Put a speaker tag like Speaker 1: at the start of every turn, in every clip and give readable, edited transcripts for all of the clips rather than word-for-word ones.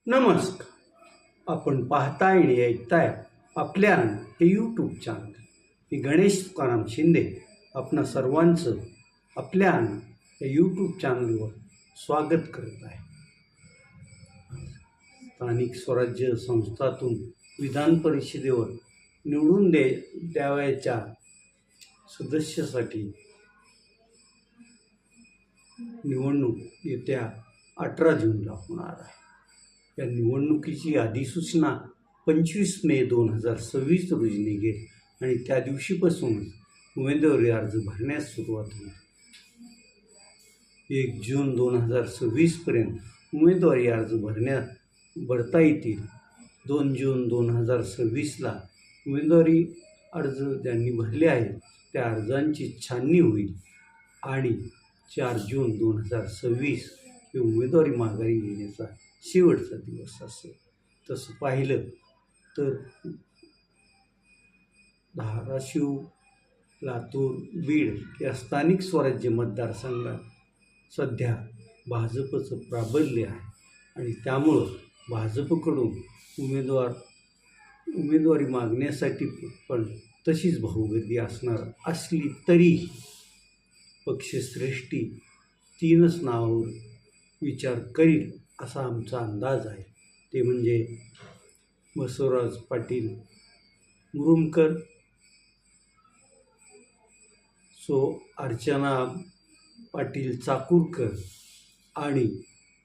Speaker 1: नमस्कार. आपण पाहताय आणि ऐकताय आपल्या हे यूट्यूब चॅनल. मी गणेश तुकाराम शिंदे आपणा सर्वांचं आपल्या या यूट्यूब चॅनलवर स्वागत करत आहे. स्थानिक स्वराज्य संस्थातून विधान परिषदेवर निवडून द्यावयाच्या सदस्यासाठी निवडणूक येत्या 18 जूनला होणार आहे. या निवडणुकीची अधिसूचना 25 मे 2026 रोजी निघेल आणि त्या दिवशीपासूनच उमेदवारी अर्ज भरण्यास सुरुवात होईल. 1 जून 2026पर्यंत उमेदवारी अर्ज भरता येतील. 2 जून 2026ला उमेदवारी अर्ज ज्यांनी भरले आहेत त्या अर्जांची छाननी होईल आणि 4 जून 2026 हे उमेदवारी माघारी घेण्याचा शेवटचा दिवस असेल. तसं पाहिलं तर धाराशिव, लातूर, बीड या स्थानिक स्वराज्य मतदारसंघात सध्या भाजपचं प्राबल्य आहे आणि त्यामुळं भाजपकडून उमेदवारी मागण्यासाठी पण तशीच भाऊगर्दी असणार असली तरीही पक्षश्रेष्ठी 3च नावावर विचार करील असा आमचा अंदाज आहे. ते म्हणजे बसवराज पाटील मुरुमकर, अर्चना पाटील चाकूरकर आणि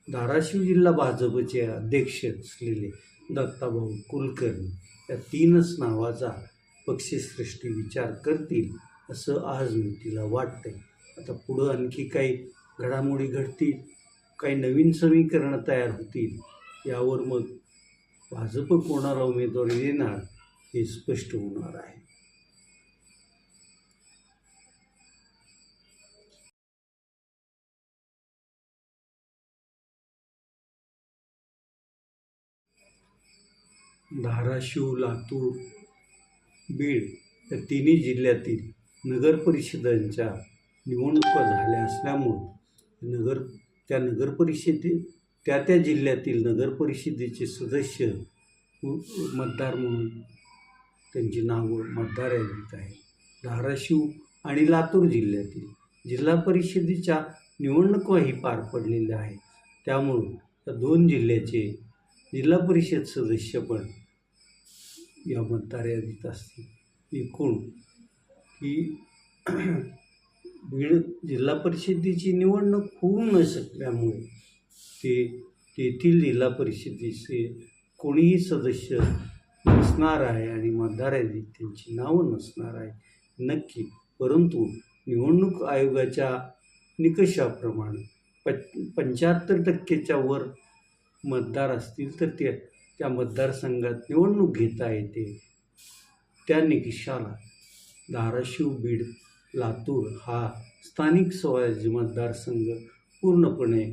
Speaker 1: धाराशिव जिल्हा भाजपचे अध्यक्ष असलेले दत्ताभाऊ कुलकर्णी या 3च नावाचा पक्षश्रेष्ठी विचार करतील असं आज मी तिला वाटतंय. आता पुढं आणखी काही घडामोडी घडतील, काही नवीन समीकरणं तयार होतील, यावर मग भाजप कोणाला उमेदवारी देणार हे स्पष्ट होणार आहे. धाराशिव, लातूर, बीड या तिन्ही जिल्ह्यातील नगरपरिषदांच्या निवडणुका झाल्या असल्यामुळं त्या जिल्ह्यातील नगरपरिषदेचे सदस्य मतदार म्हणून त्यांची नावं मतदार यादीत आहे. धाराशिव आणि लातूर जिल्ह्यातील जिल्हा परिषदेच्या निवडणुकाही पार पडलेल्या आहेत. त्यामुळं या 2 जिल्ह्याचे जिल्हा परिषद सदस्य पण या मतदार यादीत असतील. एकूण की बीड जिल्हा परिषदेची निवडणूक होऊ न शकल्यामुळे तेथील जिल्हा परिषदेचे कोणीही सदस्य नसणार आहे आणि मतदार यादीत त्यांची नावं नसणार आहे नक्की. परंतु निवडणूक आयोगाच्या निकषाप्रमाणे 75% वर मतदार असतील तर त्या मतदारसंघात निवडणूक घेता येते. त्या निकषाला धाराशिव, बीड, लातूर हा स्थानिक स्वराज्य मतदारसंघ पूर्णपणे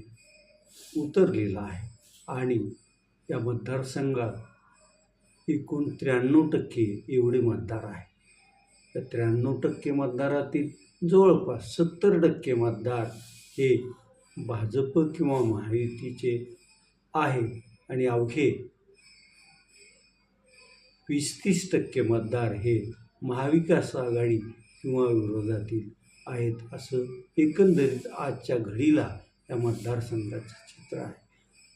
Speaker 1: उतरलेला आहे आणि या मतदारसंघात एकूण 93% एवढे मतदार आहे. या 93% मतदारातील जवळपास 70% मतदार हे भाजप किंवा महायुतीचे आहे आणि अवघे 20-30% मतदार हे महाविकास आघाडी किंवा विरोधातील आहेत. असं एकंदरीत आजच्या घडीला या मतदारसंघाचं चित्र आहे.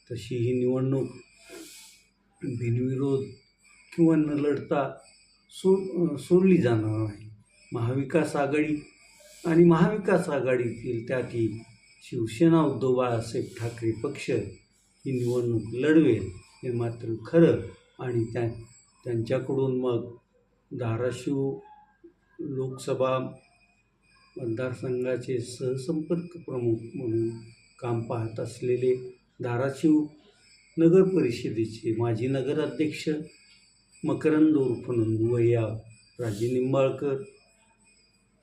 Speaker 1: तशी ही निवडणूक बिनविरोध किंवा न लढता सोडली जाणार नाही. महाविकास आघाडी आणि महाविकास आघाडीतील त्यातही शिवसेना उद्धव बाळासाहेब ठाकरे पक्ष ही निवडणूक लढवेल हे मात्र खरं आणि त्यांच्याकडून मग धाराशिव लोकसभा मतदारसंघाचे सहसंपर्क प्रमुख म्हणून काम पाहत असलेले धाराशिव नगर परिषदेचे माजी नगराध्यक्ष मकरंद उर्फ नंदुवय्या राजे निंबाळकर,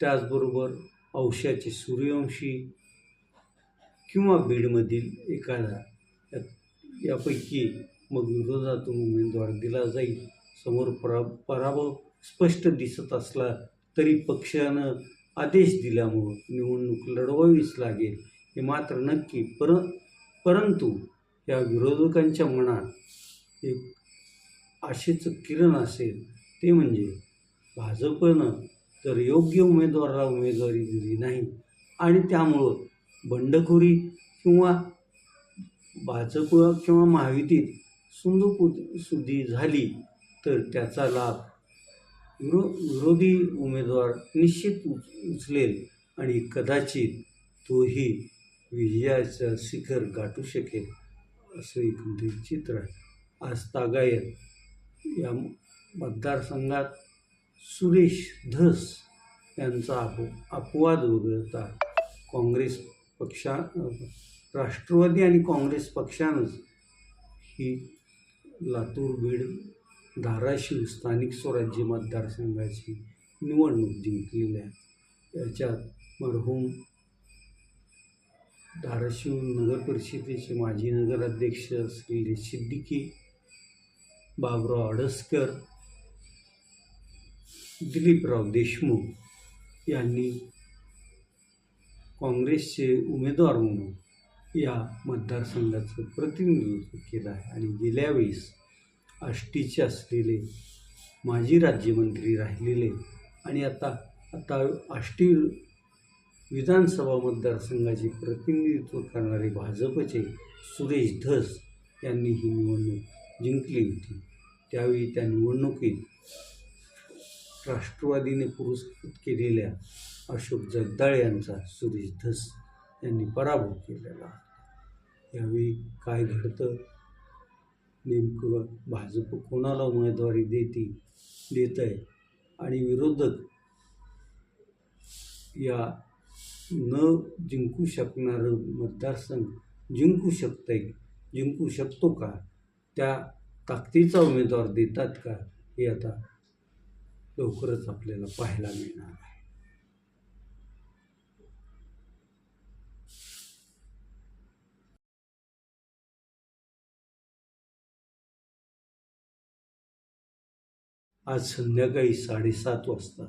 Speaker 1: त्याचबरोबर औशाचे सूर्यवंशी किंवा बीडमधील एखादा यापैकी मग विरोधातून उमेदवार दिला जाईल. समोर पराभव स्पष्ट दिसत असला तरी पक्षानं आदेश दिल्यामुळं निवडणूक लढवावीच लागेल हे मात्र नक्की. परंतु या विरोधकांच्या मनात एक आशेचं किरण असेल ते म्हणजे भाजपनं तर योग्य उमेदवाराला उमेदवारी दिली नाही आणि त्यामुळं बंडखोरी किंवा भाजप किंवा महायुतीत सुदी झाली तर त्याचा लाभ विरोधी उमेदवार निश्चित उचलेल आणि कदाचित तोही विजयाचं शिखर गाठू शकेल असं एकंदरीत चित्र आहे. आज तागायत या मतदारसंघात सुरेश धस यांचा अपवाद वगळता काँग्रेस राष्ट्रवादी आणि काँग्रेस पक्षानंच ही लातूर, बीड, धाराशिव स्थानिक स्वराज्य मतदारसंघाची निवडणूक जिंकलेली आहे. याच्यात मरहूम धाराशिव नगर परिषदेचे माजी नगराध्यक्ष असलेले सिद्दीकी बाबुराव अडसकर, दिलीपराव देशमुख यांनी काँग्रेसचे उमेदवार म्हणून या मतदारसंघाचं प्रतिनिधित्व केलं आहे आणि गेल्या वेळेस आष्टीचे असलेले माजी राज्यमंत्री राहिलेले आणि आता आष्टी विधानसभा मतदारसंघाचे प्रतिनिधित्व करणारे भाजपचे सुरेश धस यांनी ही निवडणूक जिंकली होती. त्यावेळी त्या निवडणुकीत राष्ट्रवादीने पुरस्कृत केलेल्या अशोक जगदाळे यांचा सुरेश धस यांनी पराभव केलेला. यावेळी काय घडतं, नेमकं भाजप कोणाला उमेदवारी देत आहे आणि विरोधक या न जिंकू शकणारं मतदारसंघ जिंकू शकतो का, त्या ताकदीचा उमेदवार देतात का, हे आता लवकरच आपल्याला पाहायला मिळणार आहे. आज संध्याकाळी 7:30 वाजता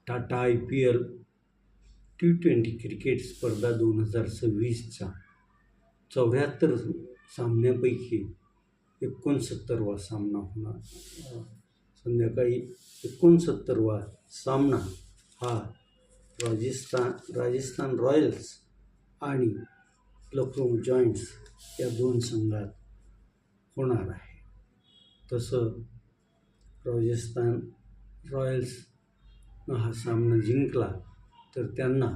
Speaker 1: टाटा IPL T20 क्रिकेट स्पर्धा 2026च्या 74 सामन्यापैकी 69वा सामना होणार. संध्याकाळी 69वा सामना हा राजस्थान रॉयल्स आणि लखनौ जॉईंट्स या दोन संघात होणार आहे. तसं राजस्थान रॉयल्सनं हा सामना जिंकला तर त्यांना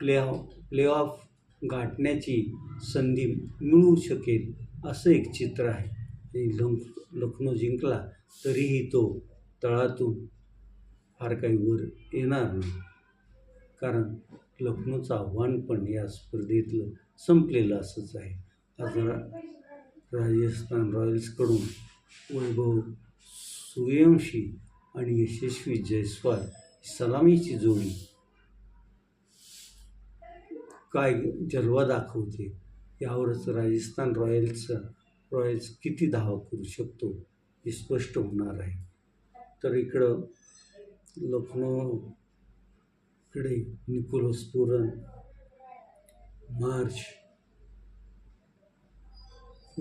Speaker 1: प्ले ऑफ गाठण्याची संधी मिळू शकेल असं एक चित्र आहे. लखनौ जिंकला तरीही तो तळातून फार काही वर येणार नाही, कारण लखनौचं आव्हान पण या स्पर्धेतलं संपलेलं असंच आहे. आज राजस्थान रॉयल्सकडून वैभव सूर्यवंशी आणि यशस्वी जयस्वाल सलामीची जोडी काय जलवा दाखवते यावरच राजस्थान रॉयल्स किती धावा करू शकतो हे स्पष्ट होणार आहे. तर इकडं लखनौकडे निकोलस पुरन, मार्च,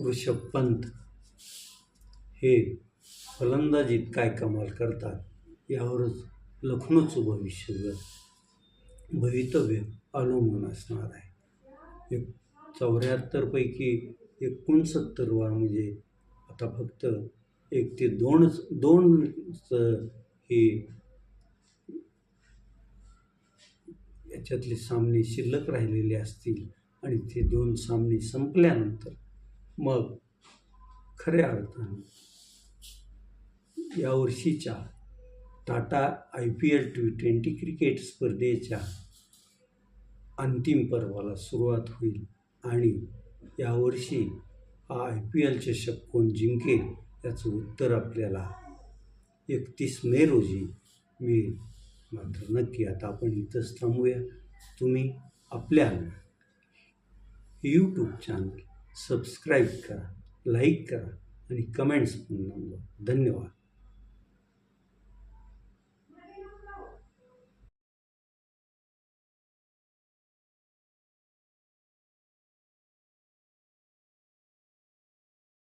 Speaker 1: ऋषभ पंत हे फलंदाजीत काय कमाल करतात यावरच लखनौचं भवितव्य अवलंबून असणार आहे. 74 पैकी 69 म्हणजे आता फक्त 1 ते 2 हे याच्यातले सामने शिल्लक राहिलेले असतील आणि ते 2 सामने संपल्यानंतर मग खऱ्या अर्थानं यावर्षीच्या टाटा IPL T20 क्रिकेट स्पर्धेच्या अंतिम पर्वाला सुरुवात होईल आणि यावर्षी हा IPL चषक कोण जिंकेल याचं उत्तर आपल्याला 31 मे रोजी मिळेल. मात्र नक्की आता आपण इथंच थांबूया. तुम्ही आपल्या YouTube चॅनल सबस्क्राईब करा, लाईक करा आणि कमेंट्स पण नोंदवा. धन्यवाद.